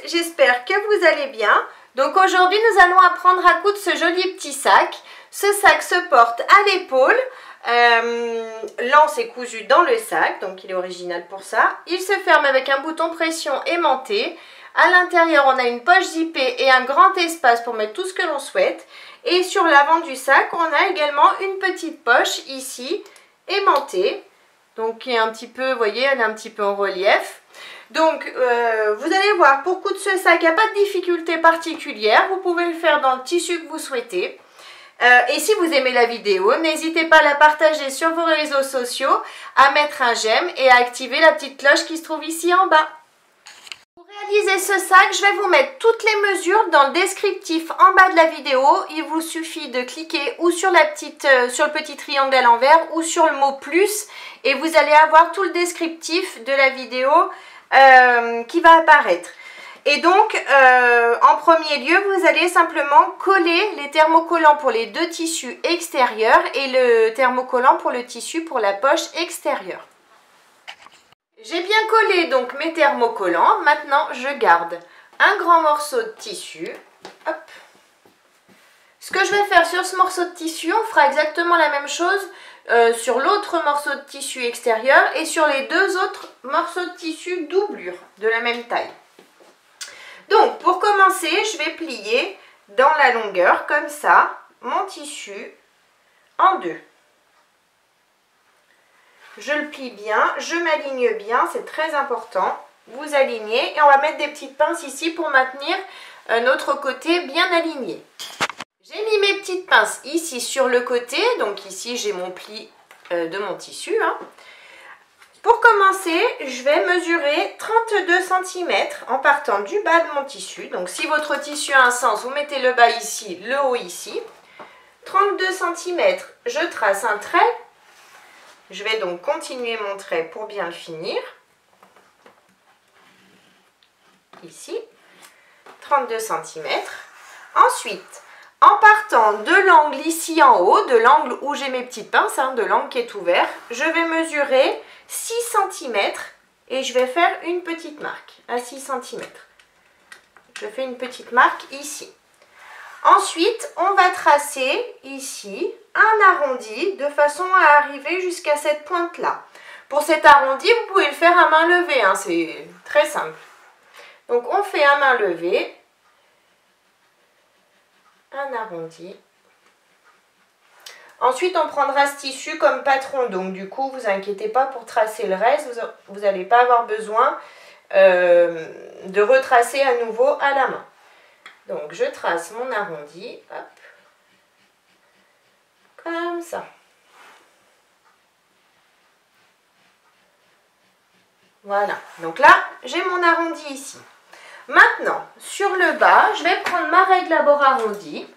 j'espère que vous allez bien. Donc aujourd'hui nous allons apprendre à coudre ce joli petit sac. Ce sac se porte à l'épaule, l'anse est cousue dans le sac, donc il est original pour ça. Il se ferme avec un bouton pression aimanté. À l'intérieur on a une poche zippée et un grand espace pour mettre tout ce que l'on souhaite. Et sur l'avant du sac on a également une petite poche ici, aimantée. Donc qui est un petit peu, vous voyez, elle est un petit peu en relief. Donc vous allez voir, pour coudre ce sac, il n'y a pas de difficulté particulière. Vous pouvez le faire dans le tissu que vous souhaitez. Et si vous aimez la vidéo, n'hésitez pas à la partager sur vos réseaux sociaux, à mettre un j'aime et à activer la petite cloche qui se trouve ici en bas. Pour réaliser ce sac, je vais vous mettre toutes les mesures dans le descriptif en bas de la vidéo. Il vous suffit de cliquer ou sur sur le petit triangle à l'envers ou sur le mot plus et vous allez avoir tout le descriptif de la vidéo qui va apparaître. Et donc en premier lieu vous allez simplement coller les thermocollants pour les deux tissus extérieurs et le thermocollant pour le tissu pour la poche extérieure. J'ai bien collé donc mes thermocollants. Maintenant je garde un grand morceau de tissu. Hop. Ce que je vais faire sur ce morceau de tissu, on fera exactement la même chose sur l'autre morceau de tissu extérieur et sur les deux autres morceaux de tissu doublure de la même taille. Donc pour commencer, je vais plier dans la longueur comme ça mon tissu en deux. Je le plie bien, je m'aligne bien, c'est très important. Vous alignez et on va mettre des petites pinces ici pour maintenir notre côté bien aligné. J'ai mis mes petites pinces ici sur le côté, donc ici j'ai mon pli de mon tissu. Pour commencer, je vais mesurer 32 cm en partant du bas de mon tissu. Donc si votre tissu a un sens, vous mettez le bas ici, le haut ici. 32 cm, je trace un trait. Je vais donc continuer mon trait pour bien le finir. Ici, 32 cm. Ensuite, en partant de l'angle ici en haut, de l'angle où j'ai mes petites pinces, de l'angle qui est ouvert, je vais mesurer 6 cm et je vais faire une petite marque à 6 cm. Je fais une petite marque ici. Ensuite, on va tracer ici un arrondi de façon à arriver jusqu'à cette pointe-là. Pour cet arrondi, vous pouvez le faire à main levée, c'est très simple. Donc on fait à main levée un arrondi. Ensuite, on prendra ce tissu comme patron. Donc, du coup, vous inquiétez pas pour tracer le reste. Vous n'allez pas avoir besoin de retracer à nouveau à la main. Donc, je trace mon arrondi. Hop. Comme ça. Voilà. Donc là, j'ai mon arrondi ici. Maintenant, sur le bas, je vais prendre ma règle à bord arrondi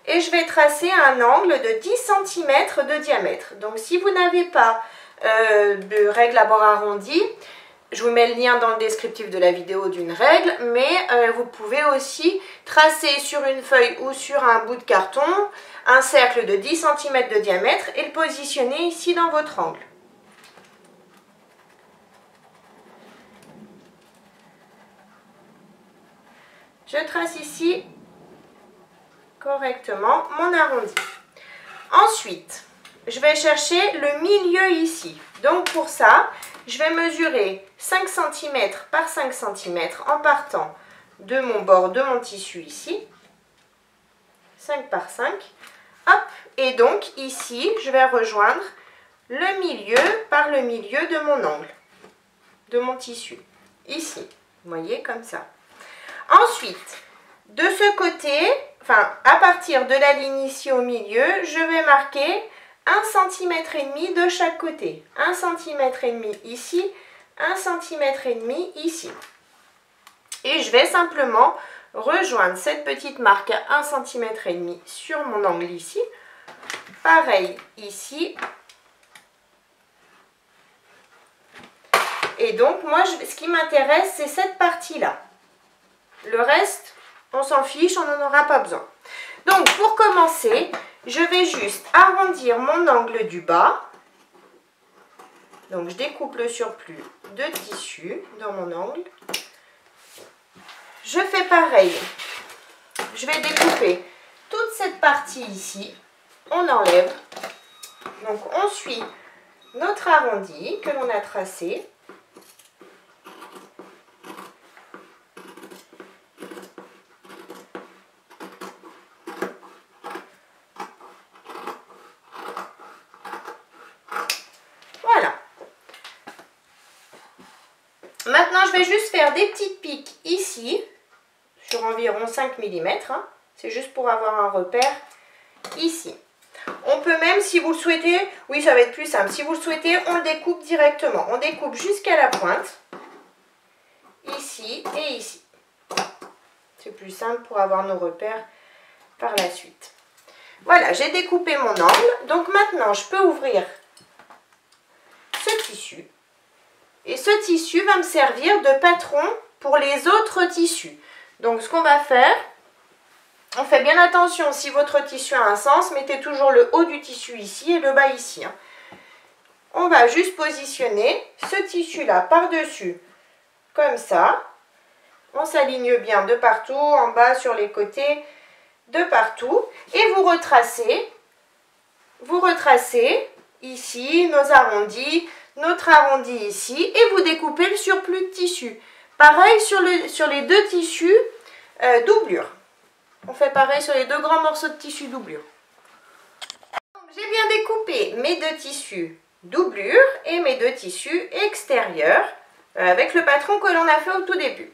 et je vais tracer un angle de 10 cm de diamètre. Donc, si vous n'avez pas de règle à bord arrondi, je vous mets le lien dans le descriptif de la vidéo d'une règle, mais vous pouvez aussi tracer sur une feuille ou sur un bout de carton un cercle de 10 cm de diamètre et le positionner ici dans votre angle. Je trace ici correctement mon arrondi. Ensuite, je vais chercher le milieu ici. Donc pour ça, je vais mesurer 5 cm par 5 cm en partant de mon bord de mon tissu ici. 5 par 5. Hop, et donc ici, je vais rejoindre le milieu par le milieu de mon angle, de mon tissu. Ici, vous voyez, comme ça. Ensuite, de ce côté, à partir de la ligne ici au milieu, je vais marquer 1,5 cm de chaque côté. 1,5 cm ici, 1,5 cm ici. Et je vais simplement rejoindre cette petite marque à 1,5 cm sur mon angle ici. Pareil ici. Et donc, moi, ce qui m'intéresse, c'est cette partie-là. Le reste, on s'en fiche, on n'en aura pas besoin. Donc, pour commencer, je vais juste arrondir mon angle du bas. Donc, je découpe le surplus de tissu dans mon angle. Je fais pareil. Je vais découper toute cette partie ici. On enlève. Donc on suit notre arrondi que l'on a tracé. Voilà. Maintenant, je vais juste faire des petites piques ici, sur environ 5 mm. Hein. C'est juste pour avoir un repère ici. On peut même, si vous le souhaitez, oui, ça va être plus simple. Si vous le souhaitez, on le découpe directement. On découpe jusqu'à la pointe, ici et ici. C'est plus simple pour avoir nos repères par la suite. Voilà, j'ai découpé mon angle. Donc maintenant, je peux ouvrir ce tissu. Et ce tissu va me servir de patron pour les autres tissus. Donc ce qu'on va faire, on fait bien attention, si votre tissu a un sens, mettez toujours le haut du tissu ici et le bas ici. Hein. On va juste positionner ce tissu-là par-dessus, comme ça. On s'aligne bien de partout, en bas, sur les côtés, de partout. Et vous retracez ici nos arrondis, notre arrondi ici, et vous découpez le surplus de tissu. Pareil sur les deux tissus doublure. On fait pareil sur les deux grands morceaux de tissu doublure. J'ai bien découpé mes deux tissus doublure et mes deux tissus extérieurs avec le patron que l'on a fait au tout début.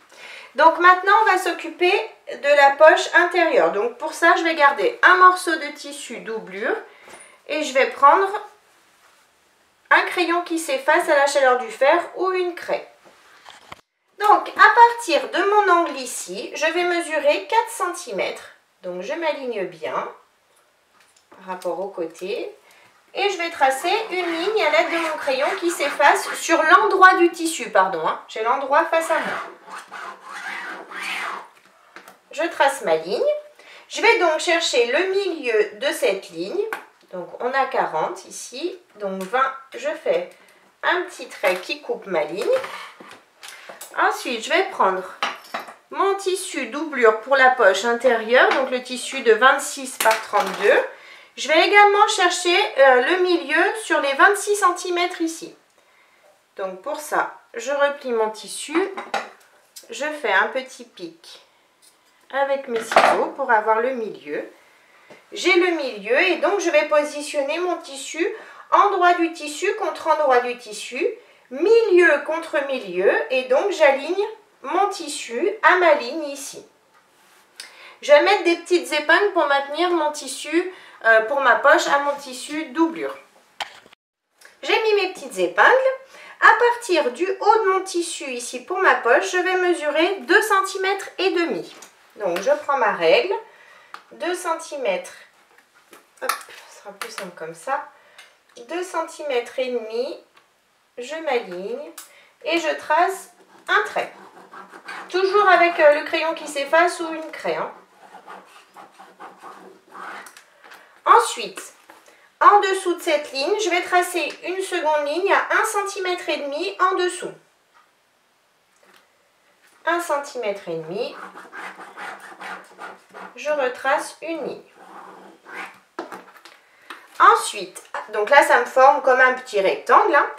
Donc maintenant, on va s'occuper de la poche intérieure. Donc pour ça, je vais garder un morceau de tissu doublure et je vais prendre un crayon qui s'efface à la chaleur du fer ou une craie. Donc à partir de mon angle ici, je vais mesurer 4 cm. Donc je m'aligne bien par rapport au côté. Et je vais tracer une ligne à l'aide de mon crayon qui s'efface sur l'endroit du tissu, pardon. Hein. J'ai l'endroit face à moi. Je trace ma ligne. Je vais donc chercher le milieu de cette ligne. Donc on a 40 ici. Donc 20, je fais un petit trait qui coupe ma ligne. Ensuite, je vais prendre mon tissu doublure pour la poche intérieure. Donc le tissu de 26 par 32. Je vais également chercher le milieu sur les 26 cm ici. Donc pour ça, je replie mon tissu. Je fais un petit pic avec mes ciseaux pour avoir le milieu. J'ai le milieu et donc je vais positionner mon tissu endroit du tissu contre endroit du tissu, milieu contre milieu, et donc j'aligne mon tissu à ma ligne ici. Je vais mettre des petites épingles pour maintenir mon tissu, pour ma poche, à mon tissu doublure. J'ai mis mes petites épingles. À partir du haut de mon tissu ici pour ma poche, je vais mesurer 2 cm et demi. Donc je prends ma règle, 2 cm, hop, ce sera plus simple comme ça, 2 cm et demi, je m'aligne et je trace un trait. Toujours avec le crayon qui s'efface ou une craie. Hein. Ensuite, en dessous de cette ligne, je vais tracer une seconde ligne à 1 cm et demi en dessous. 1 cm et demi, je retrace une ligne. Ensuite, donc là ça me forme comme un petit rectangle. Hein.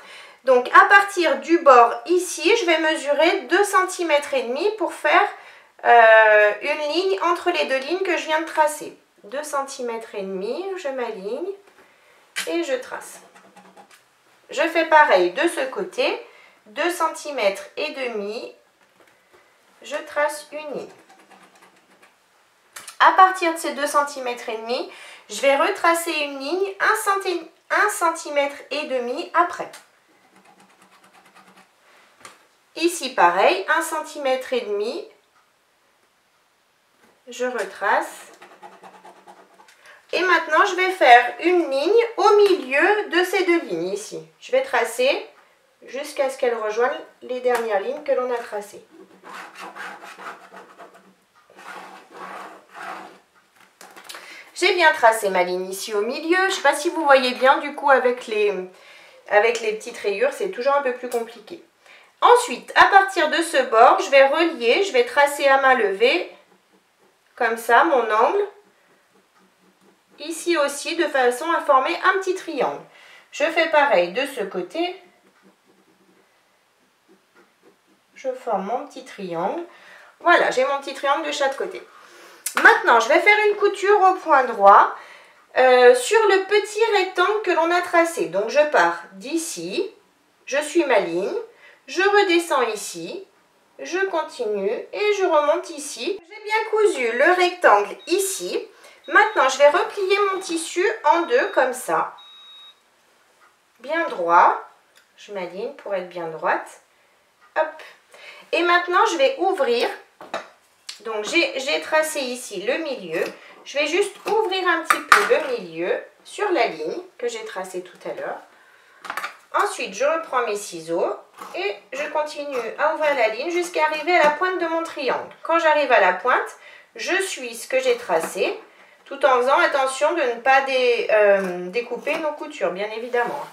Donc à partir du bord ici, je vais mesurer 2 cm et demi pour faire une ligne entre les deux lignes que je viens de tracer. 2 cm et demi, je m'aligne et je trace. Je fais pareil de ce côté, 2 cm et demi, je trace une ligne. À partir de ces 2 cm et demi, je vais retracer une ligne 1 cm et demi après. Ici pareil, 1 cm et demi, je retrace. Et maintenant, je vais faire une ligne au milieu de ces deux lignes ici. Je vais tracer jusqu'à ce qu'elles rejoignent les dernières lignes que l'on a tracées. J'ai bien tracé ma ligne ici au milieu. Je ne sais pas si vous voyez bien, du coup, avec les petites rayures, c'est toujours un peu plus compliqué. Ensuite, à partir de ce bord, je vais relier, je vais tracer à main levée, comme ça, mon angle. Ici aussi, de façon à former un petit triangle. Je fais pareil de ce côté. Je forme mon petit triangle. Voilà, j'ai mon petit triangle de chaque côté. Maintenant, je vais faire une couture au point droit sur le petit rectangle que l'on a tracé. Donc, je pars d'ici, je suis ma ligne, je redescends ici, je continue et je remonte ici. J'ai bien cousu le rectangle ici. Maintenant, je vais replier mon tissu en deux comme ça. Bien droit. Je m'aligne pour être bien droite. Hop. Et maintenant, je vais ouvrir. Donc, j'ai tracé ici le milieu. Je vais juste ouvrir un petit peu le milieu sur la ligne que j'ai tracée tout à l'heure. Ensuite, je reprends mes ciseaux et je continue à ouvrir la ligne jusqu'à arriver à la pointe de mon triangle. Quand j'arrive à la pointe, je suis ce que j'ai tracé, tout en faisant attention de ne pas découper nos coutures, bien évidemment.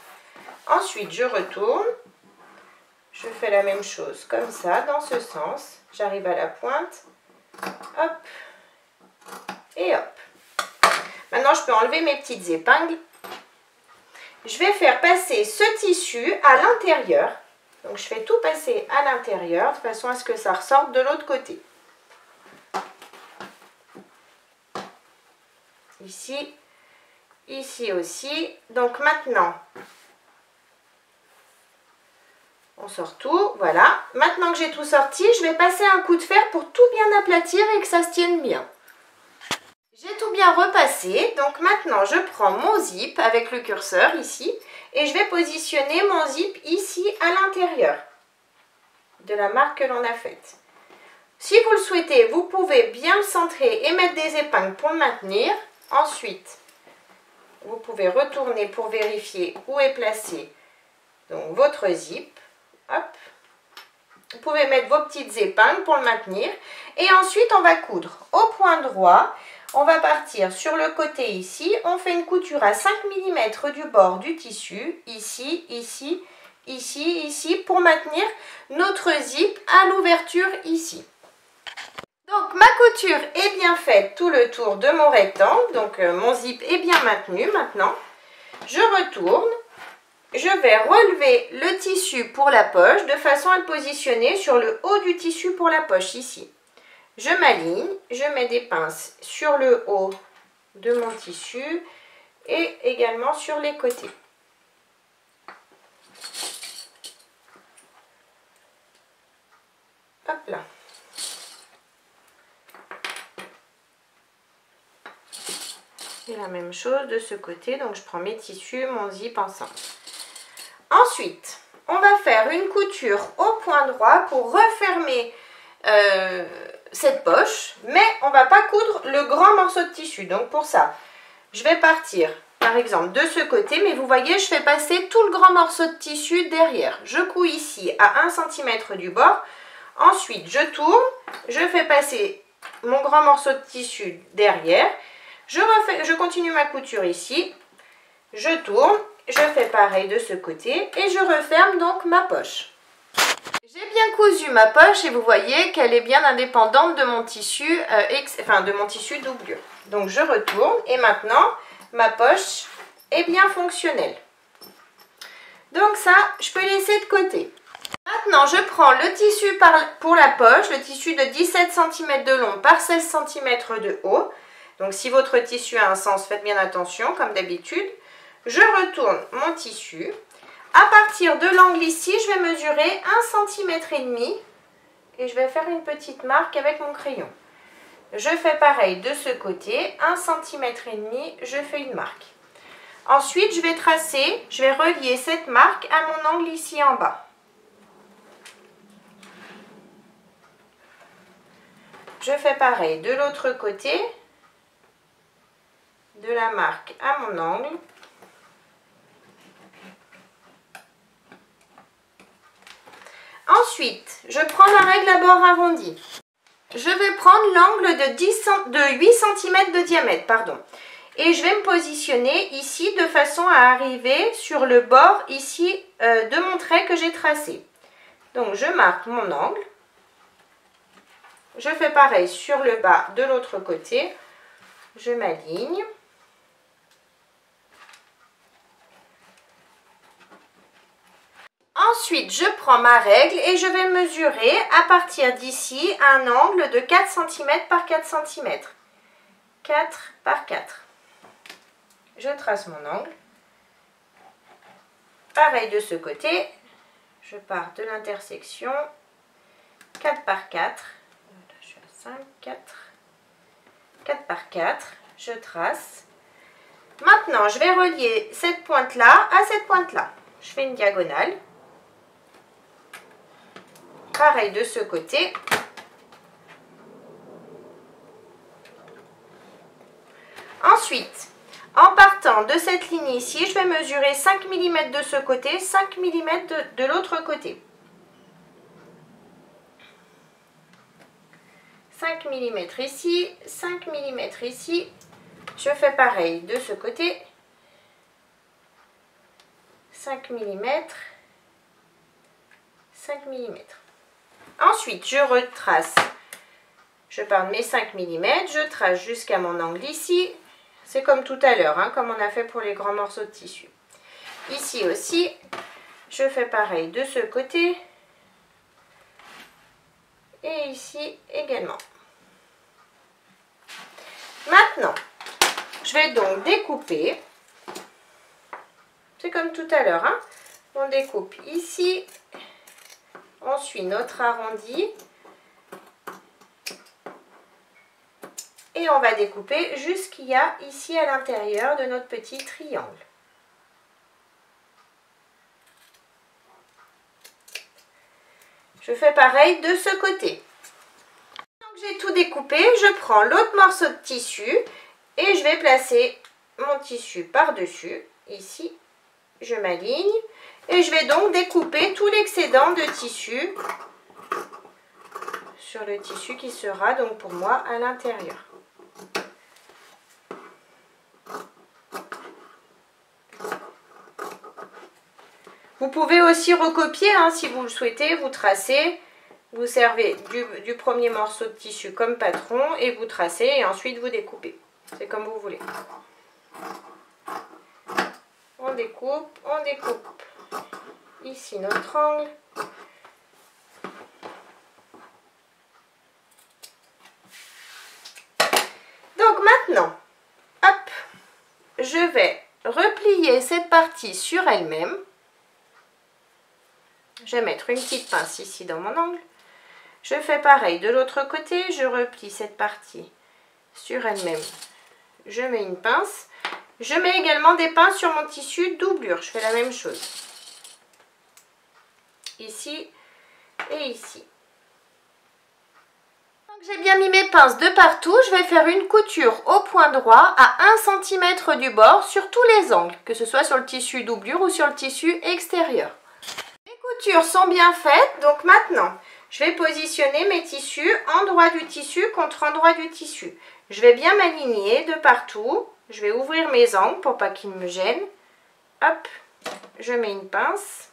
Ensuite, je retourne. Je fais la même chose comme ça, dans ce sens. J'arrive à la pointe. Hop. Et hop. Maintenant, je peux enlever mes petites épingles. Je vais faire passer ce tissu à l'intérieur. Donc, je fais tout passer à l'intérieur de façon à ce que ça ressorte de l'autre côté. Ici, ici aussi. Donc, maintenant, on sort tout. Voilà. Maintenant que j'ai tout sorti, je vais passer un coup de fer pour tout bien aplatir et que ça se tienne bien. J'ai tout bien repassé, donc maintenant je prends mon zip avec le curseur ici et je vais positionner mon zip ici à l'intérieur de la marque que l'on a faite. Si vous le souhaitez, vous pouvez bien le centrer et mettre des épingles pour le maintenir. Ensuite, vous pouvez retourner pour vérifier où est placé donc, votre zip. Hop. Vous pouvez mettre vos petites épingles pour le maintenir. Et ensuite, on va coudre au point droit. On va partir sur le côté ici, on fait une couture à 5 mm du bord du tissu, ici, ici, ici, ici, pour maintenir notre zip à l'ouverture ici. Donc ma couture est bien faite tout le tour de mon rectangle, donc mon zip est bien maintenu maintenant. Je retourne, je vais relever le tissu pour la poche de façon à le positionner sur le haut du tissu pour la poche ici. Je m'aligne, je mets des pinces sur le haut de mon tissu et également sur les côtés. Hop là. Et la même chose de ce côté, donc je prends mes tissus, mon zip ensemble. Ensuite, on va faire une couture au point droit pour refermer cette poche, mais on va pas coudre le grand morceau de tissu. Donc pour ça, je vais partir par exemple de ce côté, mais vous voyez, je fais passer tout le grand morceau de tissu derrière. Je couds ici à 1 cm du bord. Ensuite, je tourne, je fais passer mon grand morceau de tissu derrière. Je continue ma couture ici. Je tourne, je fais pareil de ce côté et je referme donc ma poche. J'ai bien cousu ma poche et vous voyez qu'elle est bien indépendante de mon tissu, de mon tissu doublure. Donc je retourne et maintenant ma poche est bien fonctionnelle. Donc ça, je peux laisser de côté. Maintenant, je prends le tissu pour la poche, le tissu de 17 cm de long par 16 cm de haut. Donc si votre tissu a un sens, faites bien attention comme d'habitude. Je retourne mon tissu. À partir de l'angle ici, je vais mesurer 1,5 cm et je vais faire une petite marque avec mon crayon. Je fais pareil de ce côté, 1,5 cm, je fais une marque. Ensuite, je vais tracer, je vais relier cette marque à mon angle ici en bas. Je fais pareil de l'autre côté, de la marque à mon angle. Ensuite, je prends ma règle à bord arrondi. Je vais prendre l'angle de 8 cm de diamètre, et je vais me positionner ici de façon à arriver sur le bord ici de mon trait que j'ai tracé. Donc je marque mon angle. Je fais pareil sur le bas de l'autre côté. Je m'aligne. Ensuite, je prends ma règle et je vais mesurer à partir d'ici un angle de 4 cm par 4 cm. 4 par 4. Je trace mon angle. Pareil de ce côté. Je pars de l'intersection. 4 par 4. Là, je suis à 5, 4. 4 par 4. Je trace. Maintenant, je vais relier cette pointe-là à cette pointe-là. Je fais une diagonale. Pareil de ce côté. Ensuite, en partant de cette ligne ici, je vais mesurer 5 mm de ce côté, 5 mm de l'autre côté. 5 mm ici, 5 mm ici. Je fais pareil de ce côté. 5 mm, 5 mm. Ensuite, je retrace. Je pars de mes 5 mm, je trace jusqu'à mon angle ici. C'est comme tout à l'heure, hein, comme on a fait pour les grands morceaux de tissu. Ici aussi, je fais pareil de ce côté. Et ici également. Maintenant, je vais donc découper. C'est comme tout à l'heure, hein. On découpe ici. On suit notre arrondi. Et on va découper jusqu'il y a ici à l'intérieur de notre petit triangle. Je fais pareil de ce côté. Donc j'ai tout découpé, je prends l'autre morceau de tissu et je vais placer mon tissu par-dessus. Ici, je m'aligne et je vais donc découper tout l'excédent de tissu sur le tissu qui sera donc pour moi à l'intérieur. Vous pouvez aussi recopier, hein, si vous le souhaitez, vous tracez, vous servez du premier morceau de tissu comme patron et vous tracez et ensuite vous découpez. C'est comme vous voulez. On découpe ici notre angle. Donc maintenant, hop, je vais replier cette partie sur elle-même. Je vais mettre une petite pince ici dans mon angle. Je fais pareil de l'autre côté, je replie cette partie sur elle-même. Je mets une pince. Je mets également des pinces sur mon tissu doublure. Je fais la même chose. Ici et ici. J'ai bien mis mes pinces de partout, je vais faire une couture au point droit à 1 cm du bord sur tous les angles, que ce soit sur le tissu doublure ou sur le tissu extérieur. Les coutures sont bien faites, donc maintenant je vais positionner mes tissus endroit du tissu contre endroit du tissu. Je vais bien m'aligner de partout, je vais ouvrir mes angles pour pas qu'ils me gênent. Hop, je mets une pince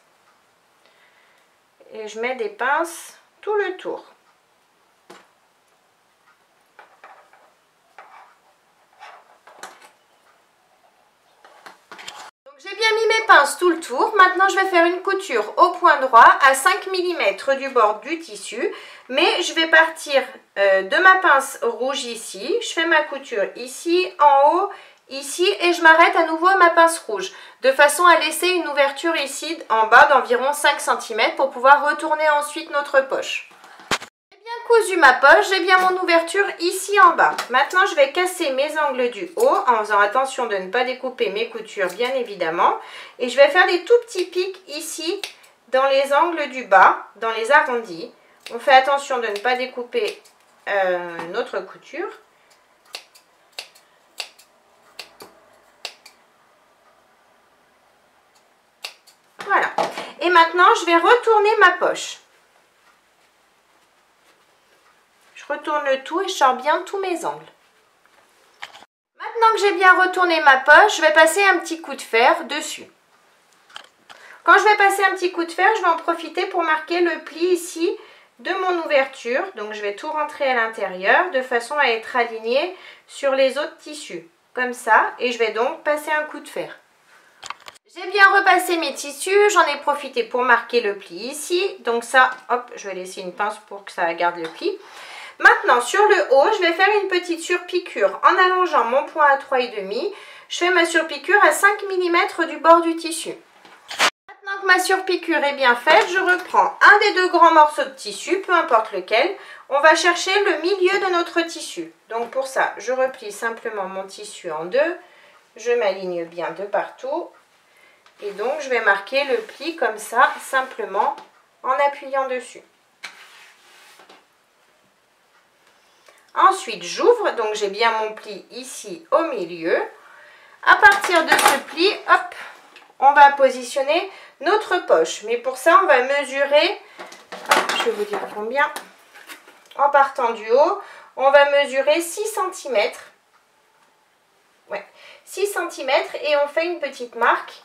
et je mets des pinces tout le tour. J'ai bien mis mes pinces tout le tour. Maintenant, je vais faire une couture au point droit à 5 mm du bord du tissu. Mais je vais partir de ma pince rouge ici. Je fais ma couture ici, en haut, ici. Et je m'arrête à nouveau à ma pince rouge. De façon à laisser une ouverture ici en bas d'environ 5 cm pour pouvoir retourner ensuite notre poche. Cousu ma poche, j'ai bien mon ouverture ici en bas. Maintenant, je vais casser mes angles du haut en faisant attention de ne pas découper mes coutures, bien évidemment. Et je vais faire des tout petits pics ici dans les angles du bas, dans les arrondis. On fait attention de ne pas découper notre couture. Voilà. Et maintenant, je vais retourner ma poche. Je retourne le tout et je sors bien tous mes angles. Maintenant que j'ai bien retourné ma poche, je vais passer un petit coup de fer dessus. Quand je vais passer un petit coup de fer, je vais en profiter pour marquer le pli ici de mon ouverture. Donc je vais tout rentrer à l'intérieur de façon à être aligné sur les autres tissus. Comme ça, et je vais donc passer un coup de fer. J'ai bien repassé mes tissus, j'en ai profité pour marquer le pli ici. Donc ça, hop, je vais laisser une pince pour que ça garde le pli. Maintenant, sur le haut, je vais faire une petite surpiqûre en allongeant mon point à 3,5. Je fais ma surpiqûre à 5 mm du bord du tissu. Maintenant que ma surpiqûre est bien faite, je reprends un des deux grands morceaux de tissu, peu importe lequel. On va chercher le milieu de notre tissu. Donc pour ça, je replie simplement mon tissu en deux. Je m'aligne bien de partout. Et donc, je vais marquer le pli comme ça, simplement en appuyant dessus. Ensuite, j'ouvre. Donc, j'ai bien mon pli ici au milieu. À partir de ce pli, hop, on va positionner notre poche. Mais pour ça, on va mesurer, je vais vous dire combien. En partant du haut, on va mesurer 6 cm. Ouais, 6 cm et on fait une petite marque.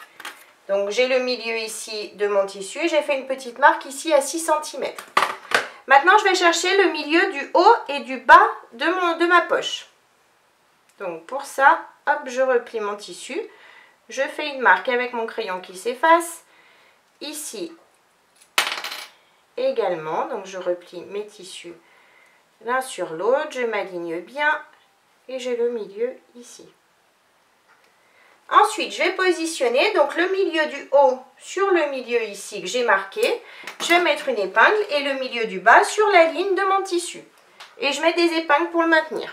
Donc j'ai le milieu ici de mon tissu et j'ai fait une petite marque ici à 6 cm. Maintenant, je vais chercher le milieu du haut et du bas de ma poche. Donc pour ça, hop, je replie mon tissu. Je fais une marque avec mon crayon qui s'efface. Ici également, donc je replie mes tissus l'un sur l'autre. Je m'aligne bien et j'ai le milieu ici. Ensuite, je vais positionner donc le milieu du haut sur le milieu ici que j'ai marqué. Je vais mettre une épingle et le milieu du bas sur la ligne de mon tissu. Et je mets des épingles pour le maintenir.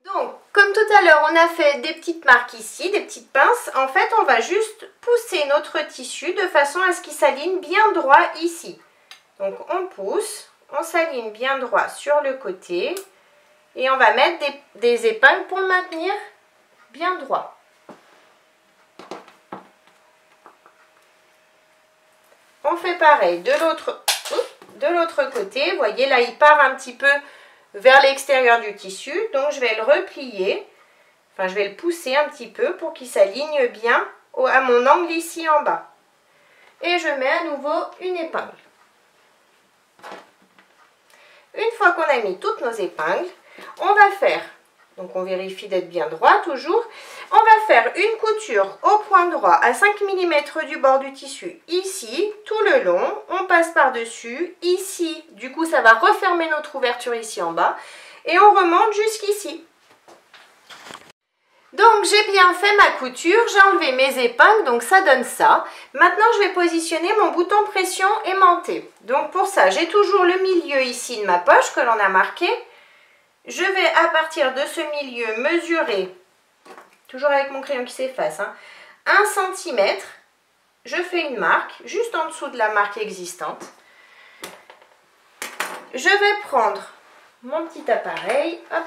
Donc, comme tout à l'heure, on a fait des petites marques ici, des petites pinces. En fait, on va juste pousser notre tissu de façon à ce qu'il s'aligne bien droit ici. Donc, on pousse, on s'aligne bien droit sur le côté. Et on va mettre des épingles pour le maintenir bien droit. On fait pareil de l'autre côté. Vous voyez, là, il part un petit peu vers l'extérieur du tissu. Donc, je vais le replier. Enfin, je vais le pousser un petit peu pour qu'il s'aligne bien à mon angle ici en bas. Et je mets à nouveau une épingle. Une fois qu'on a mis toutes nos épingles, on va faire, donc on vérifie d'être bien droit toujours, on va faire une couture au point droit à 5 mm du bord du tissu ici, tout le long, on passe par-dessus, ici, du coup ça va refermer notre ouverture ici en bas, et on remonte jusqu'ici. Donc j'ai bien fait ma couture, j'ai enlevé mes épingles, donc ça donne ça. Maintenant je vais positionner mon bouton pression aimanté. Donc pour ça, j'ai toujours le milieu ici de ma poche que l'on a marqué. Je vais à partir de ce milieu mesurer, toujours avec mon crayon qui s'efface, 1 cm. Je fais une marque juste en dessous de la marque existante. Je vais prendre mon petit appareil, hop.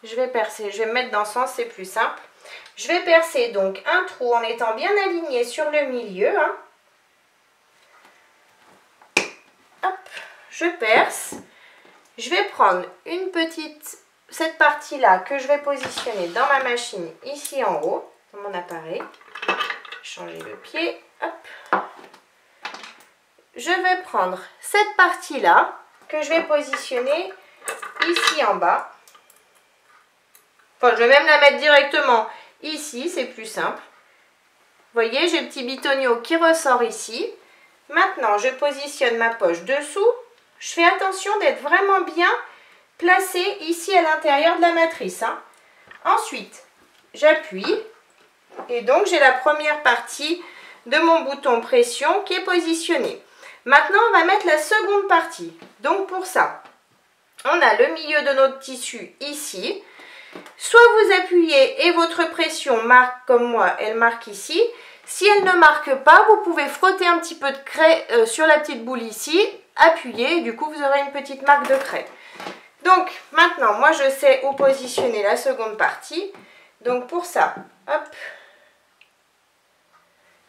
Je vais percer, je vais me mettre dans ce sens, c'est plus simple. Je vais percer donc un trou en étant bien aligné sur le milieu. Hop, je perce. Je vais prendre cette partie-là que je vais positionner dans ma machine ici en haut, dans mon appareil. Changer le pied, hop. Je vais prendre cette partie-là que je vais positionner ici en bas. Enfin, je vais même la mettre directement ici, c'est plus simple. Vous voyez, j'ai le petit bitonio qui ressort ici. Maintenant, je positionne ma poche dessous. Je fais attention d'être vraiment bien placée ici à l'intérieur de la matrice. Ensuite, j'appuie. Et donc, j'ai la première partie de mon bouton pression qui est positionnée. Maintenant, on va mettre la seconde partie. Donc, pour ça, on a le milieu de notre tissu ici. Soit vous appuyez et votre pression marque comme moi, elle marque ici. Si elle ne marque pas, vous pouvez frotter un petit peu de craie sur la petite boule ici, appuyer et du coup vous aurez une petite marque de craie. Donc maintenant, moi je sais où positionner la seconde partie. Donc pour ça, hop,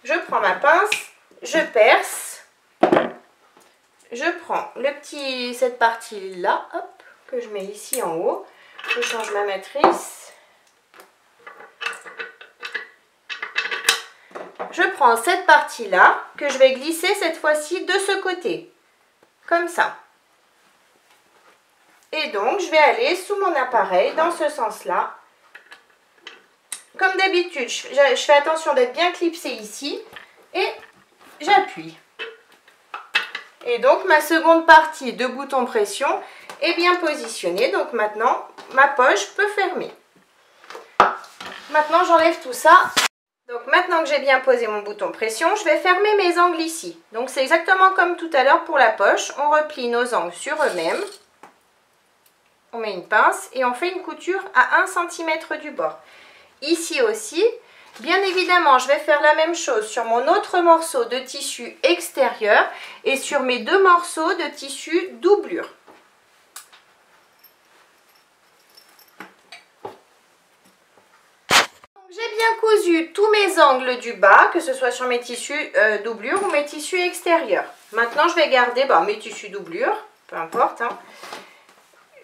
je prends ma pince, je perce, je prends cette partie là, hop, que je mets ici en haut. Je change ma matrice. je prends cette partie-là que je vais glisser cette fois-ci de ce côté, comme ça. Et donc, je vais aller sous mon appareil dans ce sens-là. Comme d'habitude, je fais attention d'être bien clipsée ici et j'appuie. Et donc, ma seconde partie de bouton pression est bien positionnée. Donc maintenant, ma poche peut fermer. Maintenant, j'enlève tout ça. Donc maintenant que j'ai bien posé mon bouton pression, je vais fermer mes angles ici. Donc c'est exactement comme tout à l'heure pour la poche. On replie nos angles sur eux-mêmes. On met une pince et on fait une couture à 1 cm du bord. Ici aussi, bien évidemment, je vais faire la même chose sur mon autre morceau de tissu extérieur et sur mes deux morceaux de tissu doublure. J'ai bien cousu tous mes angles du bas, que ce soit sur mes tissus doublure ou mes tissus extérieurs. Maintenant, je vais garder mes tissus doublure, peu importe, hein.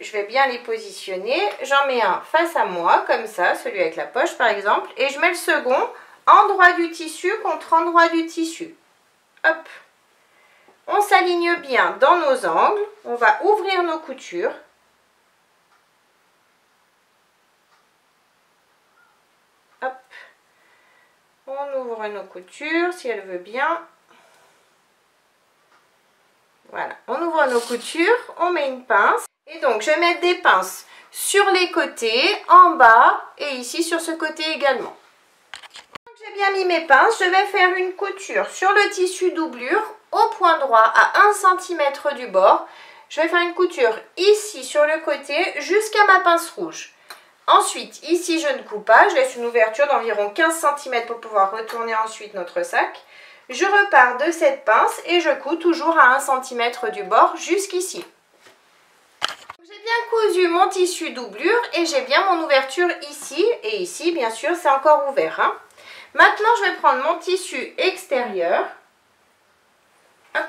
Je vais bien les positionner. J'en mets un face à moi, comme ça, celui avec la poche par exemple. Et je mets le second endroit du tissu contre endroit du tissu. Hop. On s'aligne bien dans nos angles. On va ouvrir nos coutures. Hop. On ouvre nos coutures si elle veut bien. Voilà. On ouvre nos coutures. On met une pince. Et donc, je vais mettre des pinces sur les côtés, en bas et ici sur ce côté également. J'ai bien mis mes pinces, je vais faire une couture sur le tissu doublure au point droit à 1 cm du bord. Je vais faire une couture ici sur le côté jusqu'à ma pince rouge. Ensuite, ici je ne coupe pas, je laisse une ouverture d'environ 15 cm pour pouvoir retourner ensuite notre sac. Je repars de cette pince et je couds toujours à 1 cm du bord jusqu'ici. J'ai bien cousu mon tissu doublure et j'ai bien mon ouverture ici et ici bien sûr c'est encore ouvert, hein. Maintenant je vais prendre mon tissu extérieur. Hop.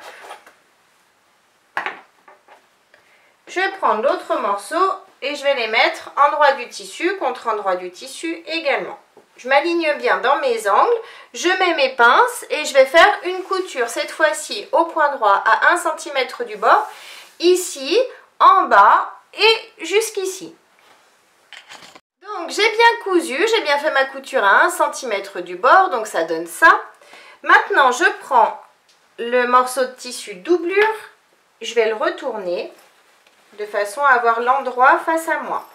Je vais prendre l'autre morceau et je vais les mettre endroit du tissu contre endroit du tissu également. Je m'aligne bien dans mes angles, je mets mes pinces et je vais faire une couture cette fois-ci au point droit à 1 cm du bord, ici, en bas et jusqu'ici. Donc j'ai bien cousu, j'ai bien fait ma couture à 1 cm du bord, donc ça donne ça. Maintenant je prends le morceau de tissu doublure, je vais le retourner de façon à avoir l'endroit face à moi.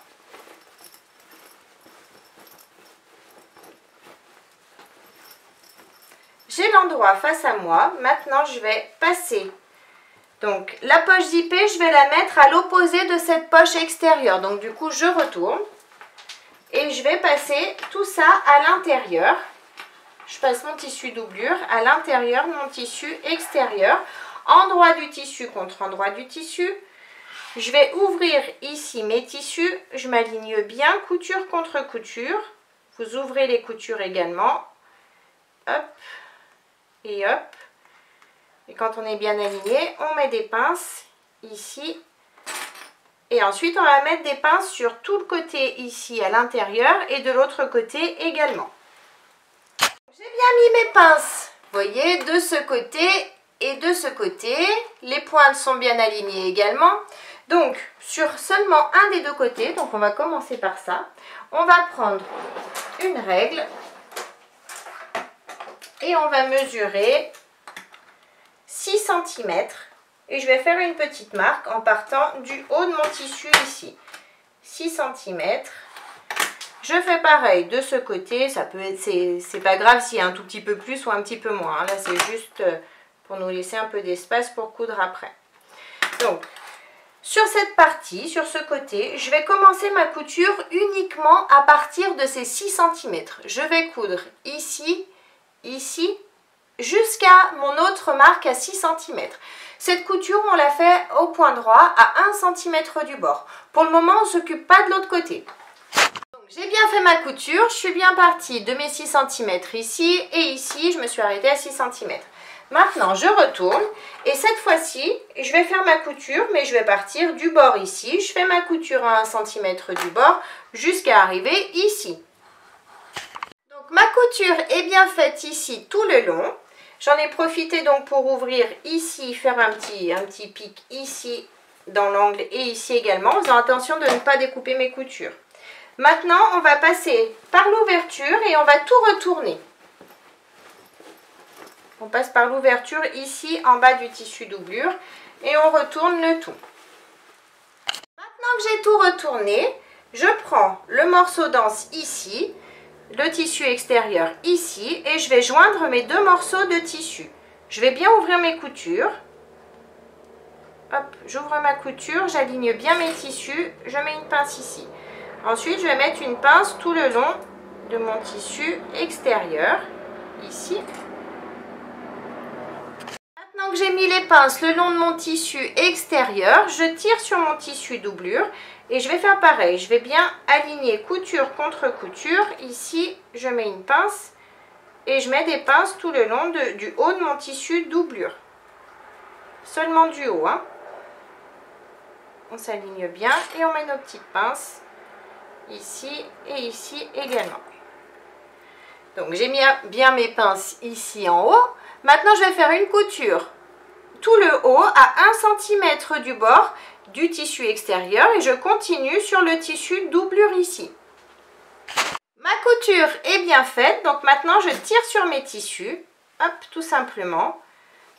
J'ai l'endroit face à moi, maintenant je vais passer. Donc la poche zippée, je vais la mettre à l'opposé de cette poche extérieure. Donc du coup, je retourne et je vais passer tout ça à l'intérieur. Je passe mon tissu doublure à l'intérieur de mon tissu extérieur. Endroit du tissu contre endroit du tissu. Je vais ouvrir ici mes tissus. Je m'aligne bien couture contre couture. Vous ouvrez les coutures également. Hop et hop. Et quand on est bien aligné, on met des pinces ici. Et ensuite, on va mettre des pinces sur tout le côté ici à l'intérieur et de l'autre côté également. J'ai bien mis mes pinces, vous voyez, de ce côté et de ce côté. Les pointes sont bien alignées également. Donc, sur seulement un des deux côtés, donc on va commencer par ça, on va prendre une règle et on va mesurer 6 cm et je vais faire une petite marque en partant du haut de mon tissu ici. 6 cm. Je fais pareil de ce côté, ça peut être, c'est pas grave s'il y a un tout petit peu plus ou un petit peu moins. Là c'est juste pour nous laisser un peu d'espace pour coudre après. Donc sur cette partie, sur ce côté, je vais commencer ma couture uniquement à partir de ces 6 cm. Je vais coudre ici, ici, jusqu'à mon autre marque à 6 cm. Cette couture, on la fait au point droit à 1 cm du bord. Pour le moment, on ne s'occupe pas de l'autre côté. J'ai bien fait ma couture, je suis bien partie de mes 6 cm ici et ici, je me suis arrêtée à 6 cm. Maintenant, je retourne et cette fois-ci, je vais faire ma couture, mais je vais partir du bord ici. Je fais ma couture à 1 cm du bord jusqu'à arriver ici. Ma couture est bien faite ici tout le long. J'en ai profité donc pour ouvrir ici, faire un petit pic ici dans l'angle et ici également, en faisant attention de ne pas découper mes coutures. Maintenant, on va passer par l'ouverture et on va tout retourner. On passe par l'ouverture ici en bas du tissu doublure et on retourne le tout. Maintenant que j'ai tout retourné, je prends le morceau d'anse ici, le tissu extérieur ici et je vais joindre mes deux morceaux de tissu. Je vais bien ouvrir mes coutures. Hop, j'ouvre ma couture, j'aligne bien mes tissus, je mets une pince ici. Ensuite, je vais mettre une pince tout le long de mon tissu extérieur, ici. Maintenant que j'ai mis les pinces le long de mon tissu extérieur, je tire sur mon tissu doublure et je vais faire pareil. Je vais bien aligner couture contre couture. Ici, je mets une pince et je mets des pinces tout le long du haut de mon tissu doublure. Seulement du haut, hein. On s'aligne bien et on met nos petites pinces ici et ici également. Donc j'ai mis bien mes pinces ici en haut. Maintenant je vais faire une couture tout le haut à 1 cm du bord du tissu extérieur et je continue sur le tissu doublure ici. Ma couture est bien faite, donc maintenant je tire sur mes tissus, hop, tout simplement,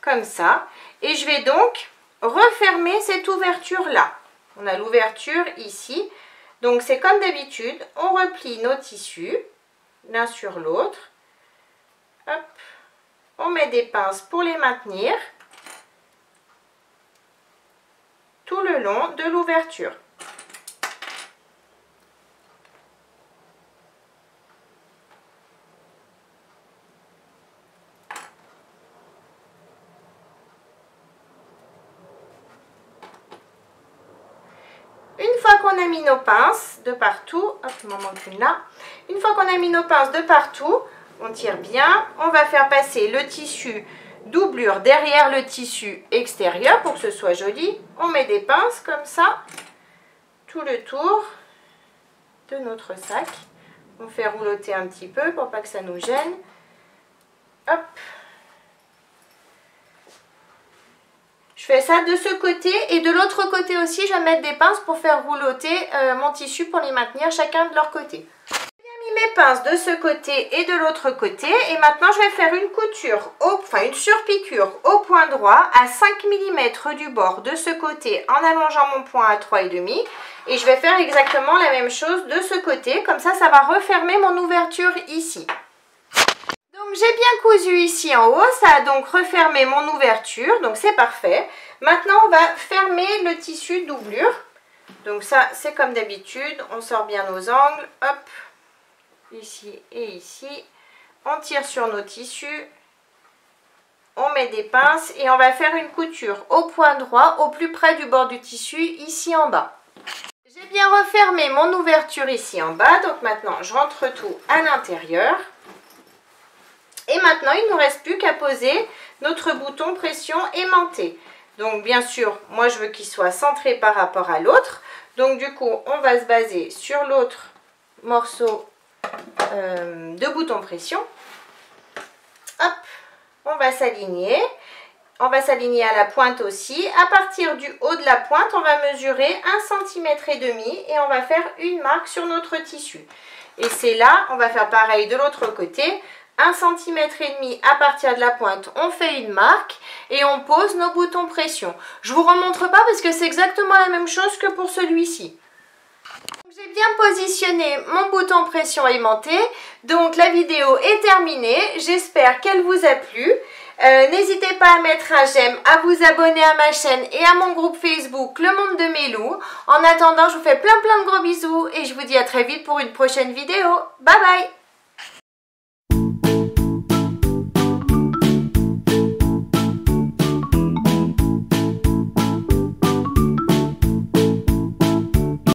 comme ça, et je vais donc refermer cette ouverture là. On a l'ouverture ici, donc c'est comme d'habitude, on replie nos tissus l'un sur l'autre, hop, on met des pinces pour les maintenir tout le long de l'ouverture. Une fois qu'on a mis nos pinces de partout, hop, il m'en manque une là. Une fois qu'on a mis nos pinces de partout, on tire bien. On va faire passer le tissu doublure derrière le tissu extérieur pour que ce soit joli. On met des pinces comme ça, tout le tour de notre sac. On fait rouloter un petit peu pour pas que ça nous gêne. Hop. Je fais ça de ce côté et de l'autre côté aussi, je vais mettre des pinces pour faire rouloter mon tissu pour les maintenir chacun de leur côté. J'ai bien mis mes pinces de ce côté et de l'autre côté et maintenant je vais faire une couture, une surpiqûre au point droit à 5 mm du bord de ce côté en allongeant mon point à 3,5 et je vais faire exactement la même chose de ce côté, comme ça, ça va refermer mon ouverture ici. Donc j'ai bien cousu ici en haut, ça a donc refermé mon ouverture, donc c'est parfait. Maintenant on va fermer le tissu doublure. Donc ça c'est comme d'habitude, on sort bien nos angles, hop, ici et ici. On tire sur nos tissus, on met des pinces et on va faire une couture au point droit, au plus près du bord du tissu, ici en bas. J'ai bien refermé mon ouverture ici en bas, donc maintenant je rentre tout à l'intérieur. Et maintenant, il ne nous reste plus qu'à poser notre bouton pression aimanté. Donc, bien sûr, moi, je veux qu'il soit centré par rapport à l'autre. Donc, du coup, on va se baser sur l'autre morceau de bouton pression. Hop, on va s'aligner. On va s'aligner à la pointe aussi. À partir du haut de la pointe, on va mesurer 1,5 cm et on va faire une marque sur notre tissu. Et c'est là, on va faire pareil de l'autre côté. 1,5 cm à partir de la pointe, on fait une marque et on pose nos boutons pression. Je vous remontre pas parce que c'est exactement la même chose que pour celui-ci. J'ai bien positionné mon bouton pression aimanté, donc la vidéo est terminée. J'espère qu'elle vous a plu. N'hésitez pas à mettre un j'aime, à vous abonner à ma chaîne et à mon groupe Facebook Le Monde de Mélou. En attendant, je vous fais plein de gros bisous et je vous dis à très vite pour une prochaine vidéo. Bye bye!